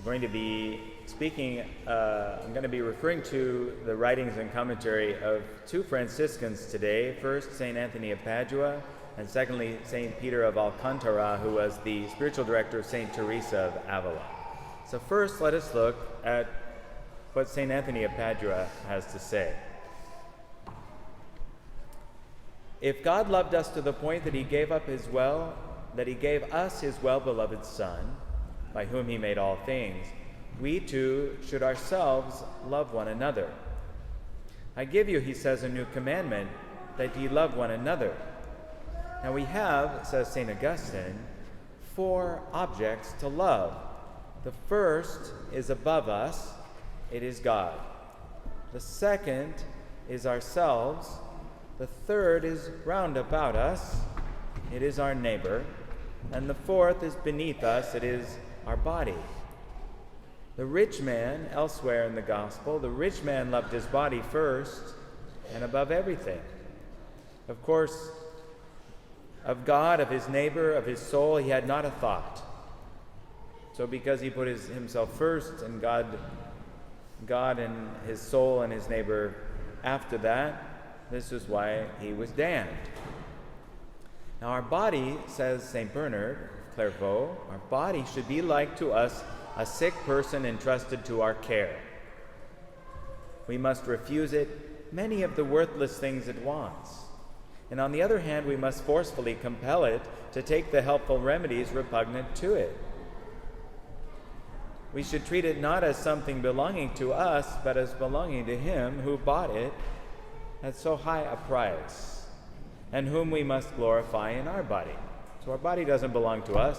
I'm going to be referring to the writings and commentary of two Franciscans today. First, St. Anthony of Padua, and secondly, St. Peter of Alcantara, who was the spiritual director of St. Teresa of Avila. So first, let us look at what St. Anthony of Padua has to say. If God loved us to the point that he gave us his well-beloved Son, by whom he made all things, we too should ourselves love one another. I give you, he says, a new commandment, that ye love one another. Now we have, says St. Augustine, 4 objects to love. The first is above us, it is God. The second is ourselves. The third is round about us, it is our neighbor. And the fourth is beneath us, it is our body. The rich man, elsewhere in the gospel, the rich man loved his body first and above everything. Of course, of God, of his neighbor, of his soul, he had not a thought. So because he put himself first and God and his soul and his neighbor after that, this is why he was damned. Now our body, says St. Bernard of Clairvaux, our body should be like to us a sick person entrusted to our care. We must refuse it many of the worthless things it wants. And on the other hand, we must forcefully compel it to take the helpful remedies repugnant to it. We should treat it not as something belonging to us, but as belonging to him who bought it at so high a price, and whom we must glorify in our body. So our body doesn't belong to us,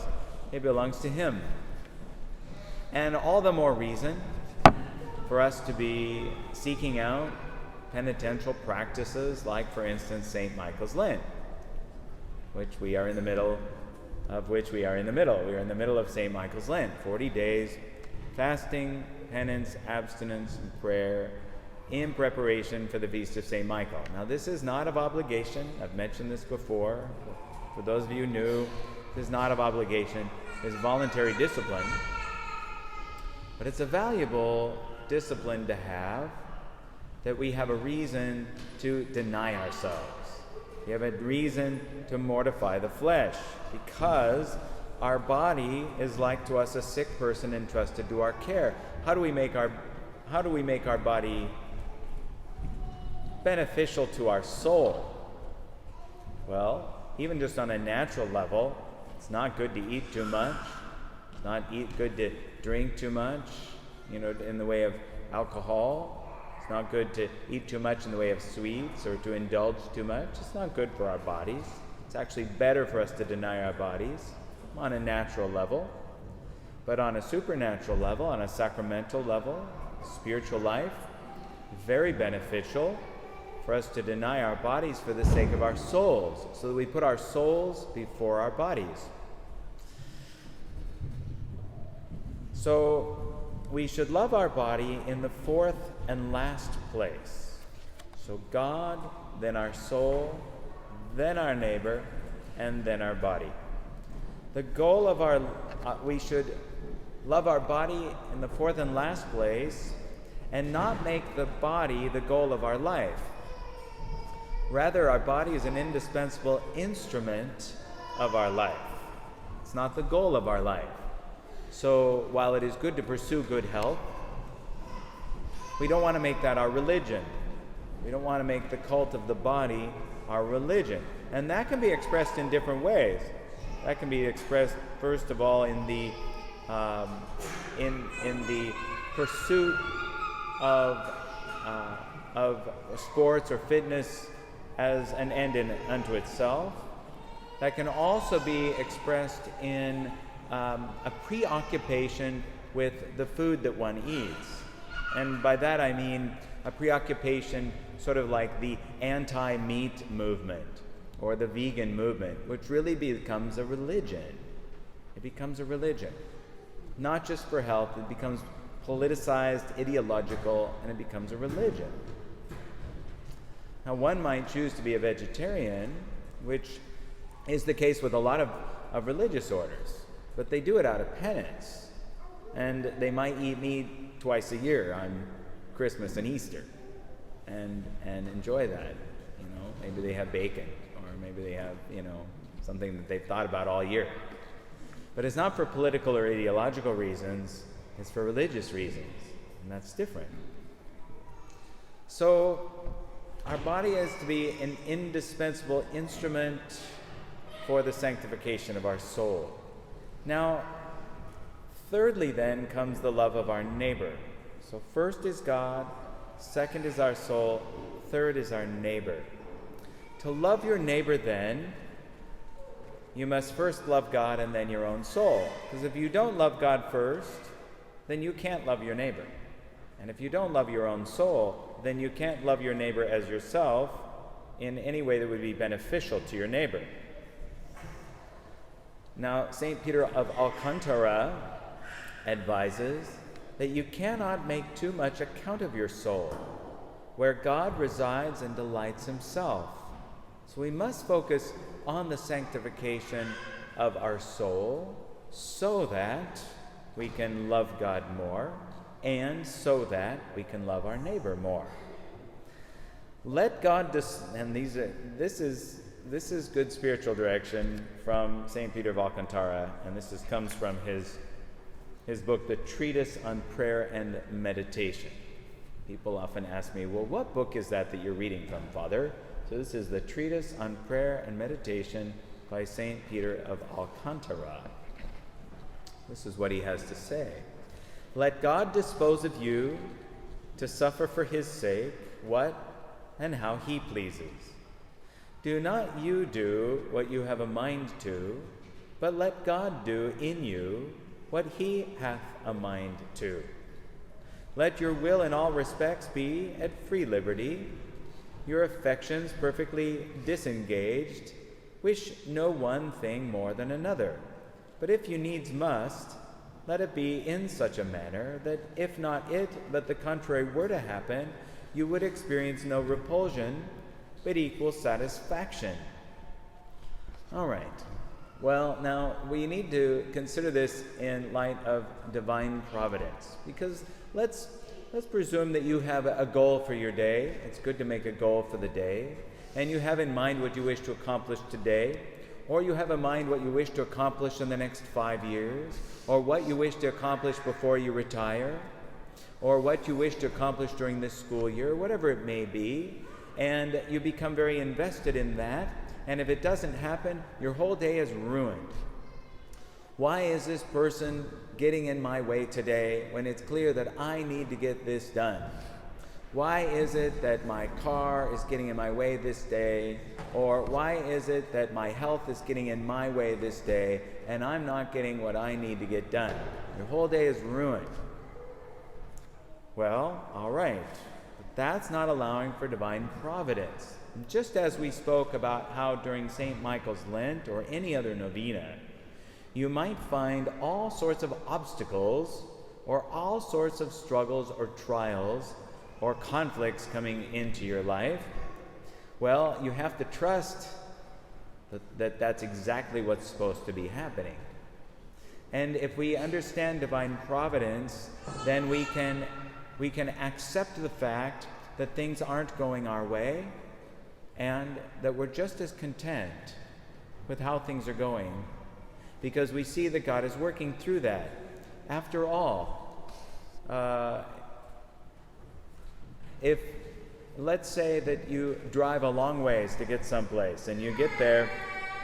it belongs to him. And all the more reason for us to be seeking out penitential practices like, for instance, St. Michael's Lent, which we are in the middle of. We are in the middle of St. Michael's Lent, 40 days fasting, penance, abstinence, and prayer in preparation for the feast of St. Michael. Now, this is not of obligation. I've mentioned this before. For those of you new, this is not of obligation. It's voluntary discipline. But it's a valuable discipline to have, that we have a reason to deny ourselves. We have a reason to mortify the flesh, because our body is like to us a sick person entrusted to our care. How do we make our body beneficial to our soul? Well, even just on a natural level, it's not good to eat too much. It's not good to drink too much, in the way of alcohol. It's not good to eat too much in the way of sweets or to indulge too much. It's not good for our bodies. It's actually better for us to deny our bodies on a natural level. But on a supernatural level, on a sacramental level, spiritual life, very beneficial for us to deny our bodies for the sake of our souls, so that we put our souls before our bodies. So we should love our body in the fourth and last place. So God, then our soul, then our neighbor, and then our body. The goal of we should love our body in the fourth and last place, and not make the body the goal of our life. Rather, our body is an indispensable instrument of our life. It's not the goal of our life. So while it is good to pursue good health, we don't want to make that our religion. We don't want to make the cult of the body our religion. And that can be expressed in different ways. That can be expressed, first of all, in the pursuit of sports or fitness as an end unto itself. That can also be expressed in a preoccupation with the food that one eats. And by that I mean a preoccupation sort of like the anti-meat movement or the vegan movement, which really becomes a religion. It becomes a religion. Not just for health, it becomes politicized, ideological, and it becomes a religion. Now, one might choose to be a vegetarian, which is the case with a lot of religious orders, but they do it out of penance. And they might eat meat twice a year on Christmas and Easter and enjoy that. Maybe they have bacon, or maybe they have, something that they've thought about all year. But it's not for political or ideological reasons, it's for religious reasons, and that's different. So our body is to be an indispensable instrument for the sanctification of our soul. Now, thirdly then comes the love of our neighbor. So first is God, second is our soul, third is our neighbor. To love your neighbor then, you must first love God and then your own soul. Because if you don't love God first, then you can't love your neighbor. And if you don't love your own soul, then you can't love your neighbor as yourself in any way that would be beneficial to your neighbor. Now, St. Peter of Alcantara advises that you cannot make too much account of your soul, where God resides and delights himself. So we must focus on the sanctification of our soul so that we can love God more and so that we can love our neighbor more. Let God this is good spiritual direction from St. Peter of Alcantara, and comes from his book, the Treatise on Prayer and Meditation. People often ask me, well, what book is that you're reading from, Father? So this is the Treatise on Prayer and Meditation by St. Peter of Alcantara. This is what he has to say. Let God dispose of you to suffer for his sake what and how he pleases. Do not you do what you have a mind to, but let God do in you what he hath a mind to. Let your will in all respects be at free liberty, your affections perfectly disengaged, wish no one thing more than another. But if you needs must, let it be in such a manner that if not it, but the contrary were to happen, you would experience no repulsion, but equal satisfaction. All right. Well, now we need to consider this in light of divine providence, because let's presume that you have a goal for your day. It's good to make a goal for the day, and you have in mind what you wish to accomplish today, or you have in mind what you wish to accomplish in the next 5 years, or what you wish to accomplish before you retire, or what you wish to accomplish during this school year, whatever it may be, and you become very invested in that, and if it doesn't happen, your whole day is ruined. Why is this person getting in my way today when it's clear that I need to get this done? Why is it that my car is getting in my way this day? Or why is it that my health is getting in my way this day and I'm not getting what I need to get done? Your whole day is ruined. Well, all right. But that's not allowing for divine providence. Just as we spoke about how during St. Michael's Lent or any other novena, you might find all sorts of obstacles or all sorts of struggles or trials or conflicts coming into your life. Well, you have to trust that that's exactly what's supposed to be happening. And if we understand divine providence, then we can accept the fact that things aren't going our way and that we're just as content with how things are going, because we see that God is working through that. After all, if let's say that you drive a long ways to get someplace and you get there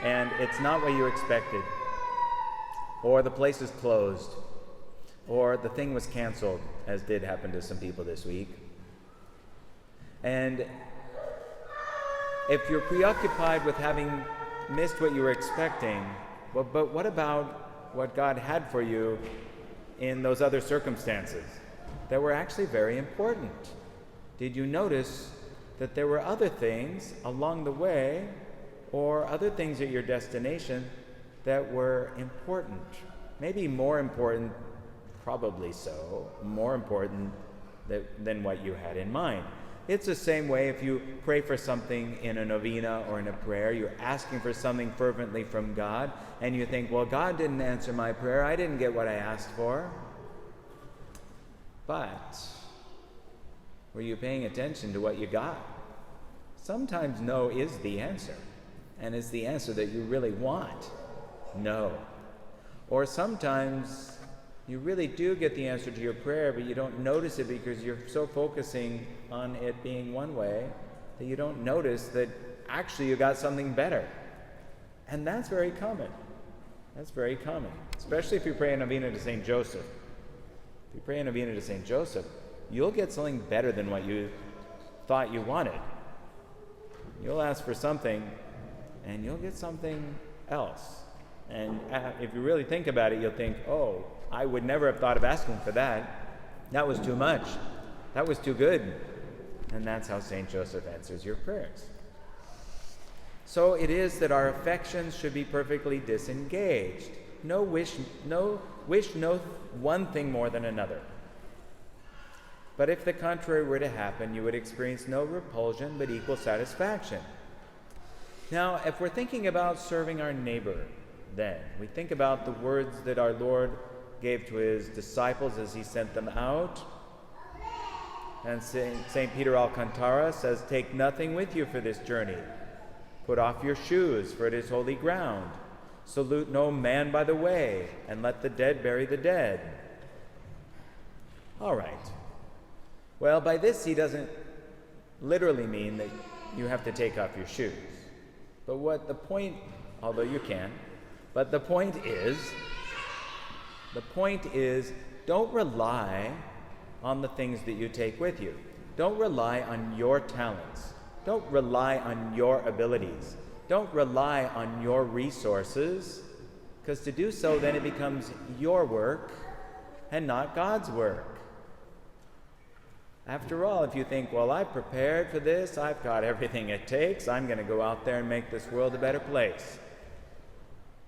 and it's not what you expected, or the place is closed, or the thing was canceled, as did happen to some people this week, and if you're preoccupied with having missed what you were expecting, well, but what about what God had for you in those other circumstances that were actually very important? Did you notice that there were other things along the way or other things at your destination that were important? Maybe more important, probably so, more important than what you had in mind. It's the same way if you pray for something in a novena or in a prayer, you're asking for something fervently from God, and you think, well, God didn't answer my prayer, I didn't get what I asked for. But were you paying attention to what you got? Sometimes no is the answer, and it's the answer that you really want. No. Or sometimes you really do get the answer to your prayer, but you don't notice it because you're so focusing on it being one way that you don't notice that actually you got something better. And that's very common. That's very common, especially if you pray a novena to St. Joseph. If you pray a novena to St. Joseph, you'll get something better than what you thought you wanted. You'll ask for something, and you'll get something else. And if you really think about it, you'll think, oh, I would never have thought of asking for that. That was too much. That was too good. And that's how St. Joseph answers your prayers. So it is that our affections should be perfectly disengaged. No wish no one thing more than another. But if the contrary were to happen, you would experience no repulsion but equal satisfaction. Now, if we're thinking about serving our neighbor, then we think about the words that our Lord gave to his disciples as he sent them out. And St. Peter Alcantara says, "Take nothing with you for this journey. Put off your shoes, for it is holy ground. Salute no man by the way, and let the dead bury the dead." All right. Well, by this he doesn't literally mean that you have to take off your shoes. But what the point, although you can, but the point is, don't rely on the things that you take with you. Don't rely on your talents. Don't rely on your abilities. Don't rely on your resources, because to do so, then it becomes your work and not God's work. After all, if you think, well, I've prepared for this, I've got everything it takes, I'm going to go out there and make this world a better place.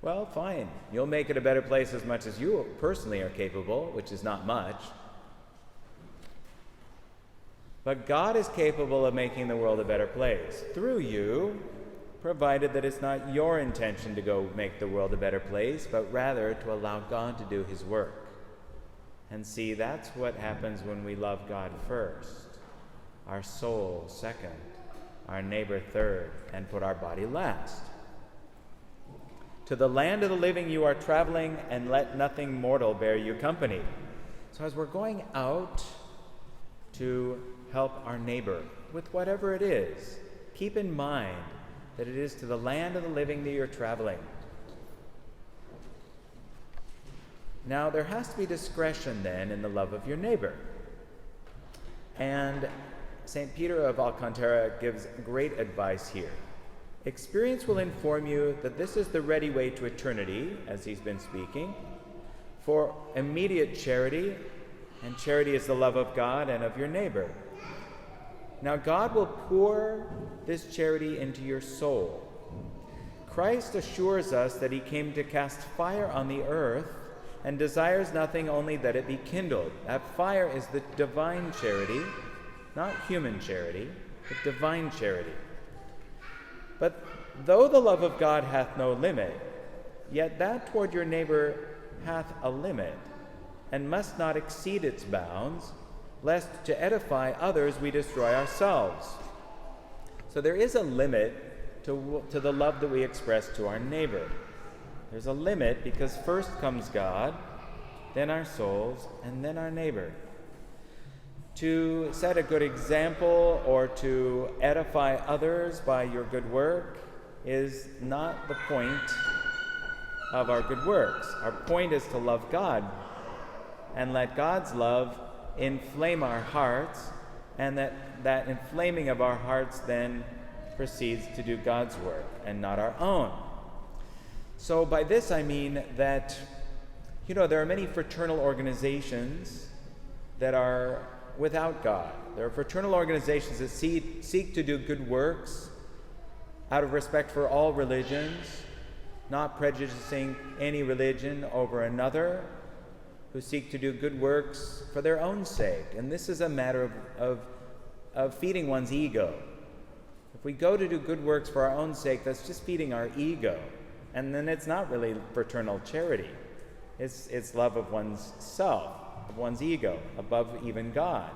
Well, fine. You'll make it a better place as much as you personally are capable, which is not much. But God is capable of making the world a better place through you, provided that it's not your intention to go make the world a better place, but rather to allow God to do his work. And see, that's what happens when we love God first, our soul second, our neighbor third, and put our body last. To the land of the living you are traveling, and let nothing mortal bear you company. So as we're going out to help our neighbor with whatever it is, keep in mind that it is to the land of the living that you're traveling. Now, there has to be discretion then in the love of your neighbor. And St. Peter of Alcantara gives great advice here. Experience will inform you that this is the ready way to eternity, as he's been speaking, for immediate charity, and charity is the love of God and of your neighbor. Now, God will pour this charity into your soul. Christ assures us that he came to cast fire on the earth and desires nothing only that it be kindled. That fire is the divine charity, not human charity, but divine charity. But though the love of God hath no limit, yet that toward your neighbor hath a limit, and must not exceed its bounds, lest to edify others we destroy ourselves. So there is a limit to the love that we express to our neighbor. There's a limit because first comes God, then our souls, and then our neighbor. To set a good example or to edify others by your good work is not the point of our good works. Our point is to love God and let God's love inflame our hearts, and that inflaming of our hearts then proceeds to do God's work and not our own. So by this I mean that, there are many fraternal organizations that are without God. There are fraternal organizations that seek to do good works out of respect for all religions, not prejudicing any religion over another, who seek to do good works for their own sake. And this is a matter of feeding one's ego. If we go to do good works for our own sake, that's just feeding our ego. And then it's not really fraternal charity. It's love of one's self. of one's ego, above even God.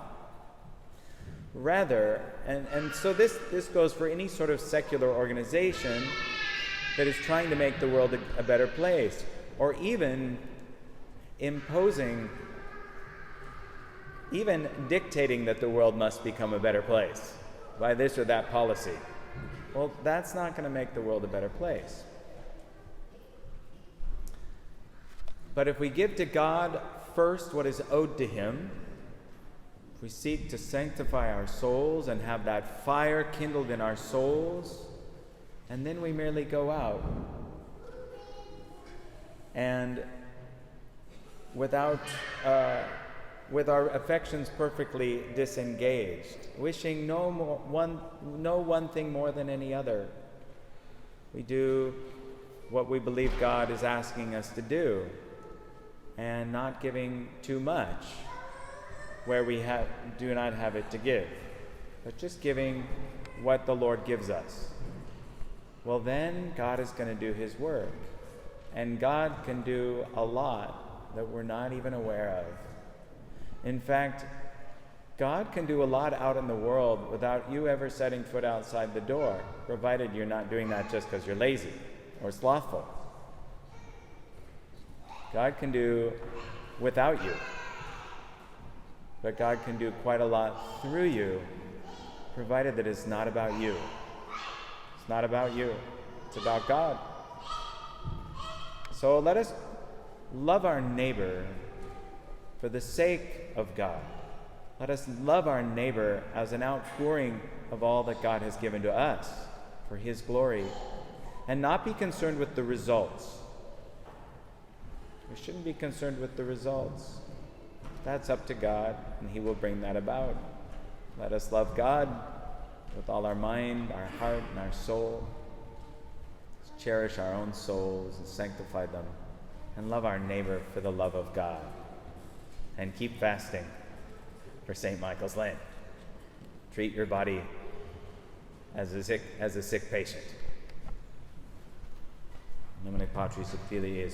Rather, and so this goes for any sort of secular organization that is trying to make the world a better place, or even imposing, even dictating that the world must become a better place by this or that policy. Well, that's not going to make the world a better place. But if we give to God first what is owed to him, if we seek to sanctify our souls and have that fire kindled in our souls, and then we merely go out and with our affections perfectly disengaged, wishing no one thing more than any other, we do what we believe God is asking us to do, and not giving too much where we do not have it to give, but just giving what the Lord gives us. Well, then God is going to do his work, and God can do a lot that we're not even aware of. In fact, God can do a lot out in the world without you ever setting foot outside the door, provided you're not doing that just because you're lazy or slothful. God can do without you, but God can do quite a lot through you, provided that it's not about you. It's not about you. It's about God. So let us love our neighbor for the sake of God. Let us love our neighbor as an outpouring of all that God has given to us for his glory, and not be concerned with the results. We shouldn't be concerned with the results. That's up to God, and he will bring that about. Let us love God with all our mind, our heart, and our soul. Let's cherish our own souls and sanctify them, and love our neighbor for the love of God. And keep fasting for St. Michael's Lent. Treat your body as a sick patient. In nomine Patris et Filii et